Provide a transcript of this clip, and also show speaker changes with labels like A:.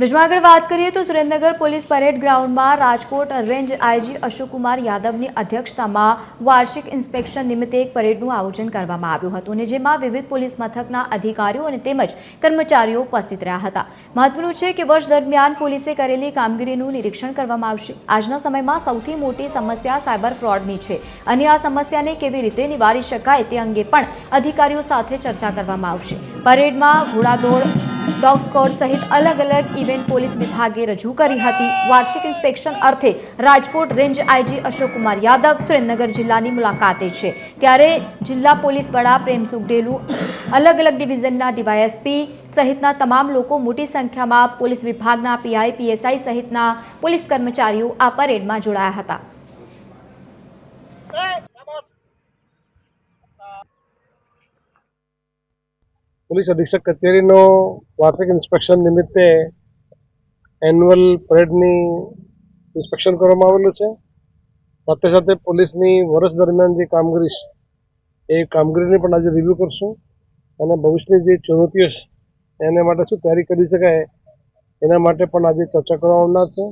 A: બીજમાં આગળ વાત કરીએ તો સુરેન્દ્રનગર પોલીસ પરેડ ગ્રાઉન્ડમાં રાજકોટ રેન્જ આઈજી અશોકકુમાર યાદવની અધ્યક્ષતામાં વાર્ષિક ઇન્સ્પેક્શન નિમિત્તે એક પરેડનું આયોજન કરવામાં આવ્યું હતું અને જેમાં વિવિધ પોલીસ મથકના અધિકારીઓ અને તેમજ કર્મચારીઓ ઉપસ્થિત રહ્યા હતા। મહત્વનું છે કે વર્ષ દરમિયાન પોલીસે કરેલી કામગીરીનું નિરીક્ષણ કરવામાં આવશે। આજના સમયમાં સૌથી મોટી સમસ્યા સાયબર ફ્રોડની છે અને આ સમસ્યાને કેવી રીતે નિવારી શકાય તે અંગે પણ અધિકારીઓ સાથે ચર્ચા કરવામાં આવશે। પરેડમાં ઘોડાદોડ, डॉग स्क्वॉड सहित अलग अलग इवेंट पुलिस विभागे रजू करी हती। वार्षिक इंस्पेक्शन अर्थे राजकोट रेंज आईजी अशोककुमार यादव सुरेन्द्रनगर जिल्लानी मुलाकाते छे, त्यारे जिल्ला पोलीस वड़ा प्रेमसुख डेलू, अलग अलग डिविजनना डीवायएसपी सहितना तमाम लोको मोटी संख्यामां पोलीस विभागना पीआई, पीएसआई सहितना पोलीस कर्मचारीओ आ परेडमां जोडाया हता।
B: પોલીસ અધિક્ષક કચેરીનો વાર્ષિક ઇન્સ્પેક્શન નિમિત્તે એન્યુઅલ પરેડની ઇન્સ્પેક્શન કરવામાં આવેલું છે। સાથે સાથે પોલીસની વર્ષ દરમિયાન જે કામગીરી છે એ કામગીરીને પણ આજે રિવ્યૂ કરશું અને ભવિષ્યની જે ચુનૌતીઓ છે એને માટે શું તૈયારી કરી શકાય એના માટે પણ આજે ચર્ચા કરવામાં આવનાર છે।